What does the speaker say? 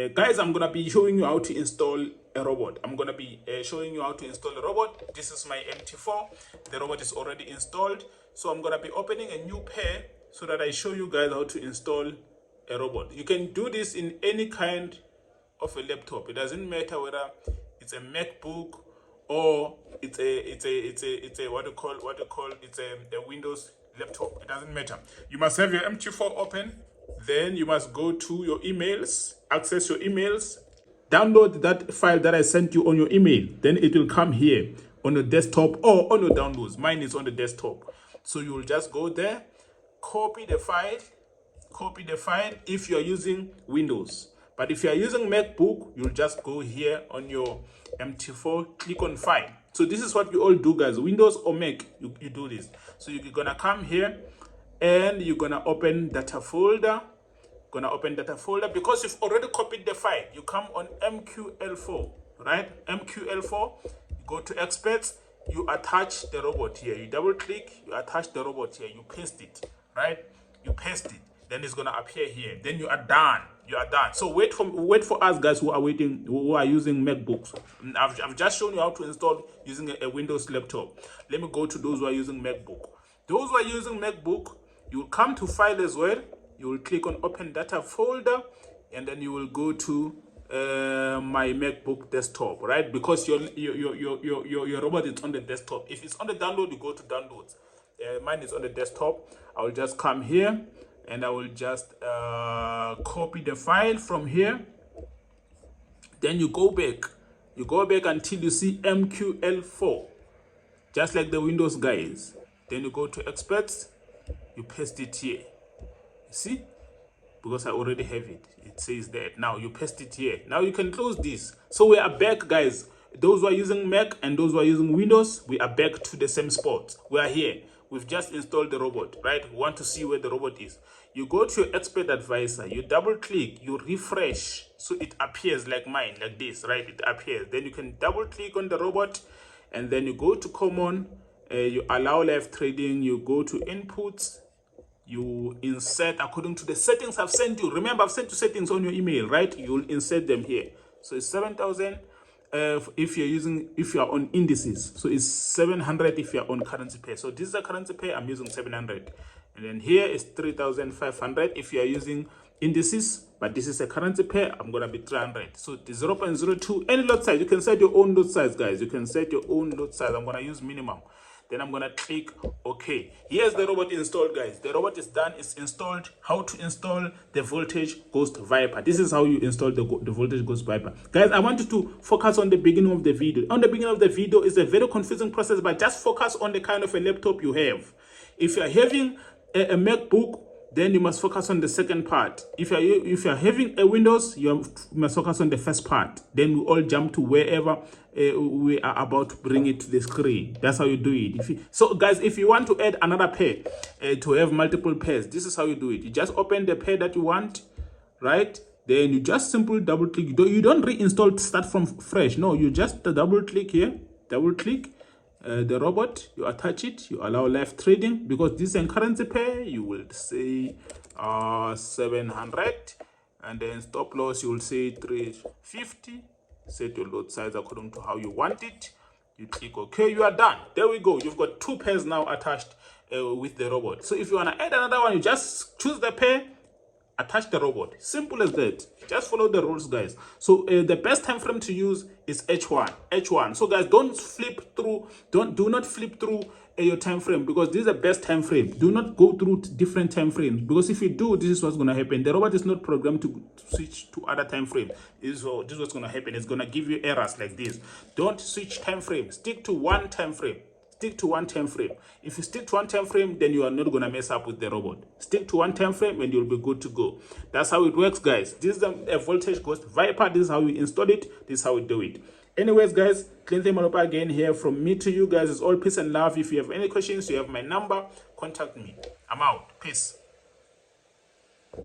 Guys, I'm gonna be showing you how to install a robot. I'm gonna be showing you how to install a robot. This is my MT4. The robot is already installed, so I'm gonna be opening a new pair so that I show you guys how to install a robot. You can do this in any kind of a laptop. It doesn't matter whether it's a MacBook or it's a what you call it's a Windows laptop. It doesn't matter. You must have your MT4 open. Then you must go to your emails, access your emails, download that file that I sent you on your email. Then it will come here on your desktop or on your downloads. Mine is on the desktop. So you will just go there, copy the file if you are using Windows. But if you are using MacBook, you'll just go here on your MT4, click on file. So this is what you all do, guys. Windows or Mac, you do this. So you're gonna come here and you're gonna open data folder. Because you've already copied the file. You come on MQL4, right? MQL4, you go to experts, you attach the robot here. You double click, you attach the robot here, you paste it, right? You paste it, then it's gonna appear here. Then you are done. So wait for us, guys, who are using MacBooks. I've just shown you how to install using a Windows laptop. Let me go to those who are using MacBook. Those who are using MacBook, you will come to file as well. You will click on open data folder, and then you will go to my MacBook desktop, right? Because your robot is on the desktop. If it's on the download, you go to downloads. Mine is on the desktop. I will just come here and I will just copy the file from here. Then you go back until you see MQL4, just like the Windows guys. Then you go to experts, you paste it here. You see, because I already have it, it says that. Now you paste it here. Now you can close this. So we are back, guys. Those who are using Mac and those who are using Windows, we are back to the same spot. We are here. We've just installed the robot, right? We want to see where the robot is. You go to your expert advisor, you double click, you refresh, so it appears like mine, like this, right? It appears. Then you can double click on the robot, and then you go to common, you allow live trading, you go to inputs, you insert according to the settings I've sent you. Remember, I've sent you settings on your email, right? You'll insert them here. So it's 7,000 if you are on indices. So it's 700 if you're on currency pair. So this is a currency pair, I'm using 700. And then here is 3,500 if you are using indices, but this is a currency pair, I'm gonna be 300. So the 0.02, any lot size, you can set your own lot size, guys. You can set your own lot size. I'm gonna use minimum. Then I'm gonna click OK. Here's the robot installed, guys. The robot is done, it's installed. How to install the Voltage Ghost Viper. This is how you install the Voltage Ghost Viper. Guys, I want you to focus on the beginning of the video. On the beginning of the video is a very confusing process, but just focus on the kind of a laptop you have. If you're having a MacBook, then you must focus on the second part. If you're having a Windows, you must focus on the first part. Then we all jump to wherever we are about to bring it to the screen. That's how you do it. So guys, if you want to add another pair to have multiple pairs, this is how you do it. You just open the pair that you want, right? Then you just simply double click. You don't reinstall, start from fresh. No, you just double click here, double click the robot, you attach it, you allow live trading. Because this is a currency pair, you will say 700, and then stop loss you will say 350. Set your lot size according to how you want it. You click OK, you are done. There we go. You've got two pairs now attached with the robot. So if you want to add another one, you just choose the pair, attach the robot. Simple as that. Just follow the rules, guys. So the best time frame to use is H1. So guys, don't flip through, do not flip through your time frame, because this is the best time frame. Do not go through different time frames, because if you do, this is what's going to happen. The robot is not programmed to switch to other time frames. This is what's going to happen. It's going to give you errors like this. Don't switch time frame. Stick to one time frame. Stick to one time frame. If you stick to one time frame, then you are not going to mess up with the robot. Stick to one time frame and you'll be good to go. That's how it works, guys. This is a Voltage Ghost Viper. This is how we install it. This is how we do it. Anyways, guys, Clinton Malopa again here. From me to you guys, it's all peace and love. If you have any questions, you have my number. Contact me. I'm out. Peace.